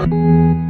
الله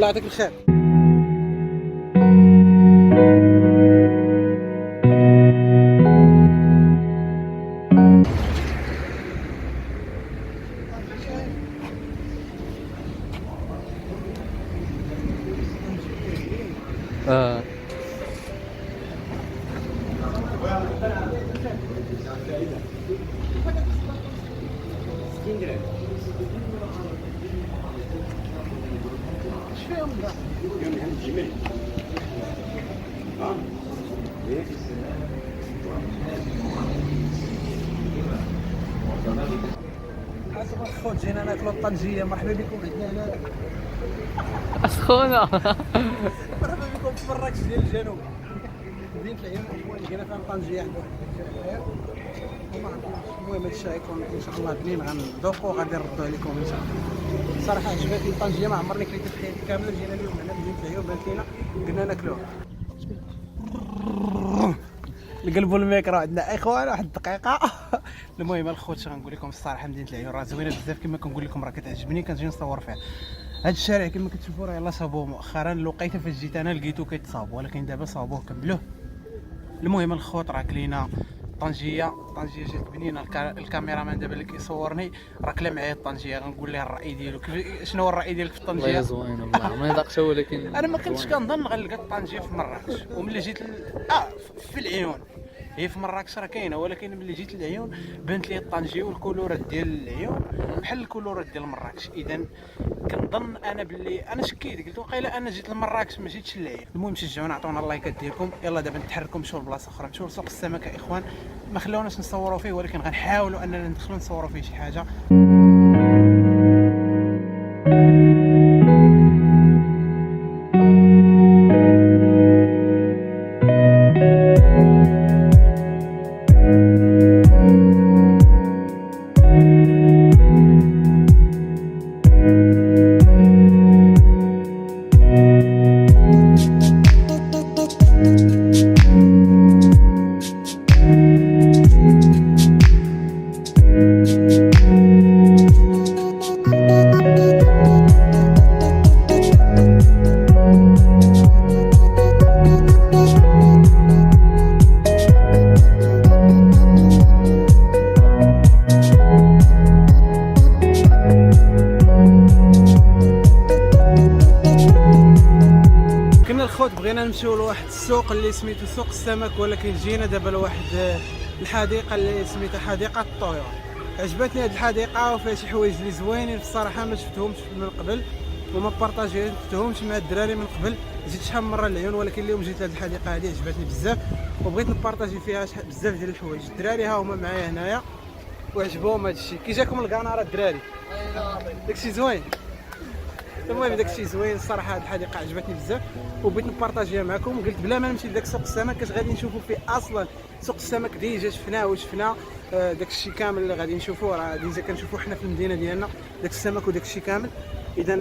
يعطيك الخير. خوت جينا ناكلو الطنجيه. مرحبا بكم عندنا هنا سخونه. مرحبا بكم في مراكش ديال الجنوب، مدينه العيون. لقينا فيها الطنجيه عندنا. المهم هادشي غيكون ان شاء الله بنين غنذوقو وغادي نردو عليكم ان شاء الله. صراحه عجبتني الطنجيه، ما عمرني كليت في حياتي كامله. جينا اليوم هنا مدينه العيون بانت لينا قلنا ناكلوها. نقلبوا الميكرو عندنا اخوان واحد الدقيقه. المهم الخوت غنقول لكم الصراحه مدينه العيون راه زوينه بزاف كما كنقول لكم، راه كتعجبني كنجي نصور فيها. هاد الشارع كما كتشوفوا راه يلاه صابوه مؤخرا، الوقيته فاش جيت انا لقيتو كيتصاب، ولكن دابا صابوه كملوه. المهم الخوت راه كلينا طنجيه جات بنينه. الكاميرامان دابا اللي كيصورني راه كلا معايا الطنجيه، غنقول ليه الراي ديالو. شنو هو الراي ديالك في الطنجيه؟ والله زوينه والله ما ذاقتها، ولكن انا ما كنتش كنظن غنلقى الطنجيه في مراكش، وملي جيت في العيون. هي في مراكش راه كاينه، ولكن ملي جيت للعيون بانت لي الطنجيه والكولورات ديال العيون بحال الكولورات ديال مراكش. اذا كنظن انا باللي انا شكيت، قلت وقيلا انا جيت لمراكش ما جيتش للعيون. المهم شجعونا، عطونا اللايكات ديالكم. يلا دابا نتحركوا نمشيو لبلاصه اخرى، نمشيو لسوق السمك يا اخوان. ما خلوناش نصوروا فيه، ولكن غنحاولوا اننا ندخلوا نصوروا فيه شي حاجه. بغينا نمشيو لواحد السوق اللي سميتو سوق السمك، ولكن جينا دابا لواحد الحديقه اللي سميتها حديقه الطيور. عجبتني هاد الحديقه وفيها شي حوايج اللي زوينين الصراحه ما شفتهمش من قبل وما بارطاجيتهمش مع الدراري من قبل. جيت شحال من مره للعيون ولكن اليوم جيت لهاد الحديقه هذه عجبتني بزاف وبغيت نبارطاجي فيها بزاف ديال الحوايج. الدراري ها هما معايا هنايا وعجبهم هذا الشيء. كي جاكم الكانارا الدراري؟ داكشي زوين. المهم داكشي زوين الصراحه. هاد الحديقه عجبتني بزاف وبغيت نبارطاجيها معكم. قلت بلا ما نمشي لذاك سوق السمك كاش غادي نشوفوا فيه اصلا سوق السمك ديجا شفناه وشفنا داكشي كامل اللي غادي نشوفوه راه ديجا كنشوفوه حنا في المدينه ديالنا داك السمك وداكشي كامل. اذا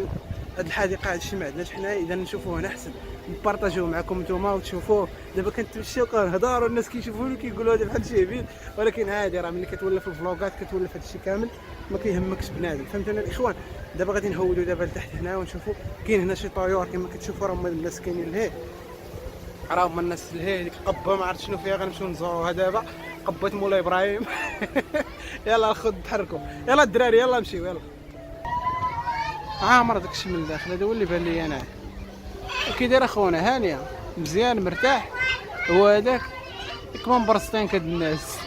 هاد الحديقه هادشي ما عندناش حنايا اذا نشوفوه هنا احسن نبارطاجيوه معكم نتوما وتشوفوه. دابا كنتمشيو كنهضروا والناس كيشوفوني كيقولوا هذا بحال شي هبيل ولكن عادي راه ملي كتولف في الفلوغات كتولف هادشي كامل ما كيهمكش بنادم فهمتونا الاخوان. دابا غادي نهودوا دابا لتحت هنا ونشوفوا كاين هنا شي طيور كما كتشوفوا راه هما الناس كاينين لهيه راه هما الناس لهيه. ديك القبه ما عرفت شنو فيها غنمشيو نزوروها دابا قبه مولاي ابراهيم. يلا الخد تحركوا يلا الدراري يلا نمشيو يلا. عامر داكشي من الداخل هذا هو اللي بان لي انا. كي داير اخونا هانيه مزيان مرتاح هو هذاك كمان برسطين كد الناس.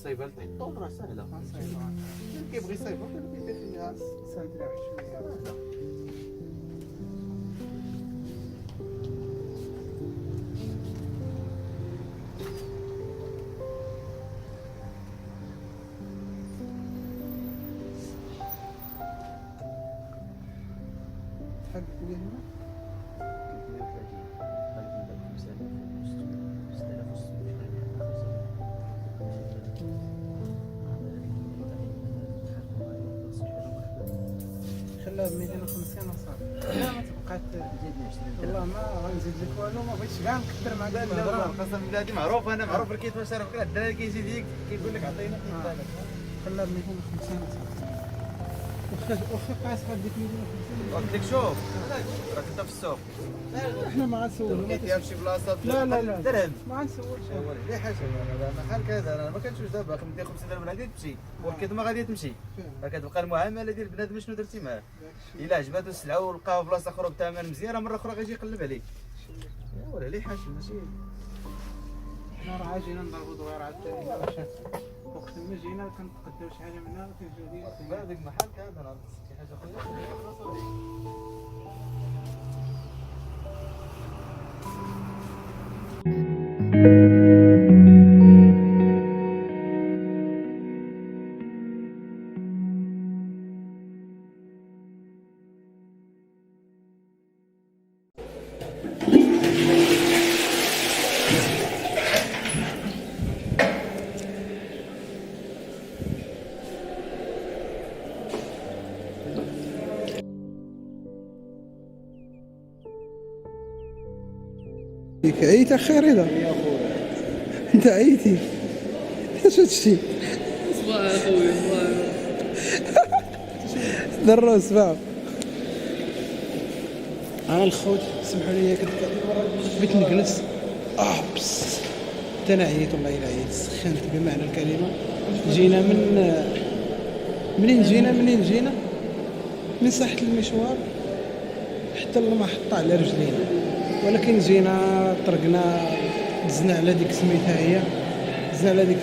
الصيبان تحطهم راه سهله. كيبغي يصيبو كيدير فيها سهله واحد شويه. حق لي هنا خلاها ب 250 وصافي. لا ما تبقات زيدني 20 والله ما غنزيد لك والو ما بغيتش كاع نكثر معاك الهضره. قسم بالله هادي معروف انا معروف الكيت واش راه فكره الدراري كيجي ديك كيقول لك عطينا كيت هذاك. خلاها ب 250 وصافي. واخا قاس غاديك 250 قلت لك شوف راك انت في السوق احنا ما غنسولو لقيتيها في شي بلاصه لا لا لا درهم ما غنسولش. ليه حاجه انا خال كذا انا ما كنشوفش دابا 250 درهم غادي تمشي والكيت ما غادي تمشي. راه كتبقى المعامله ديال بنادم شنو درتي معاه. الا عجباتو السلعه ولقاها في بلاصه اخرى بثمن مزيان راه مره اخرى غيجي يقلب عليك. يا ولا ليه حاجه ماشي حنا راه جينا نضربو دويره على التاني واش وقت ما جينا كنتقداو شي حاجه منها كنجيو ديال هذاك المحل كذا راه شي حاجه اخرى. عييت اخيرا اذا انت عييتي اش هادشي صباح اخويا صباح دروس فاهم. انا الخوت سمحوا لي بغيت نجلس بس حتى انا عييت والله الا عييت سخنت بمعنى الكلمه. جينا منين جينا من ساحه المشوار حتى المحطه على رجلينا، ولكن جينا طرقنا دزنا على ديك سميتها هي دزنا على ديك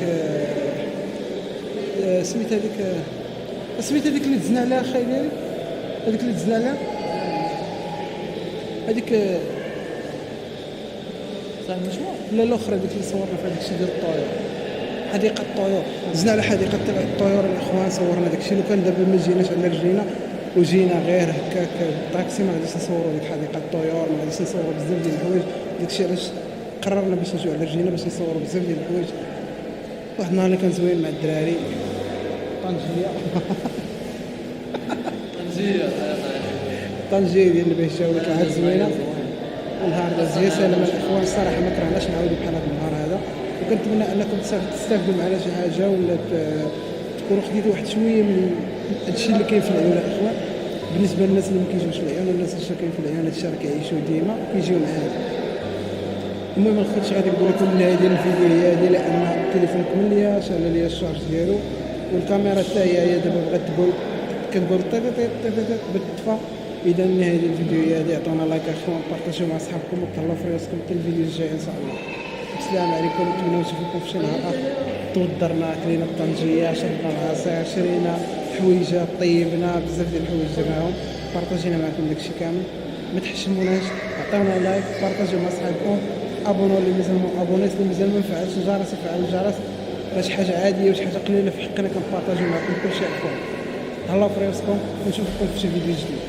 سميتها ديك اللي دزنا عليها خايلين، هذيك اللي دزنا عليها هذيك صح المشوار. لا الاخرى ديك اللي صورنا في هذاك الشيء ديال الطيور، حديقه الطيور. دزنا على حديقه الطيور الاخوان، صورنا داك الشيء. لو كان دابا ما جيناش على رجلينا وجينا غير هكاك بالطاكسي ما غاديش نصوروا ديك حديقه الطيور، ما غاديش نصوروا بزاف ديال الحوايج. داك الشيء علاش قررنا باش نجيو على رجلينا باش نصوروا بزاف ديال الحوايج. واحد النهار اللي كان زوين مع الدراري طنجيه طنجيه ديال البهجه ولا كانت زوينه. النهار داز زين سلام الاخوان. الصراحه ما كرهناش نعاودوا بحال هذا النهار هذا، وكنتمنى انكم تستافدوا معنا شي حاجه ولا تكونوا خديتوا واحد شويه من هادشي اللي كاين في العيون الاخوان. بالنسبه للناس اللي ما كيجيوش في العيون والناس اللي شاكين في العيون، هادشي راه كيعيشوا ديما كيجيو معانا. المهم الخوت غادي نقول لكم من هذه الفيديو هي هذه، لان التليفون كمل شعل لي الشارج ديالو، والكاميرا حتى هي دابا بغات تقول كنقول بالطفا. اذا نهايه الفيديو هي هذه. عطونا لايك اخوان، بارطاجيو مع صحابكم، وتهلاو في راسكم حتى الفيديو الجاي ان شاء الله. السلام عليكم، نتمنى نشوفكم في شي نهار اخر. تودرنا كلينا الطنجيه، شربنا العصير، شرينا حويجات، طيبنا بزاف ديال الحوايج درناهم، بارطاجينا معكم داكشي كامل. ما تحشموناش، عطونا لايك، بارطاجيو مع صحابكم، ابونوا اللي مازال ما ابونيش، اللي مازال ما فعلش الجرس يفعل الجرس. راه شي حاجه عاديه وشي حاجه قليله في حقنا كنبارطاجيو معكم كلشي اخوان. تهلاو في راسكم ونشوفكم في شي فيديو جديد.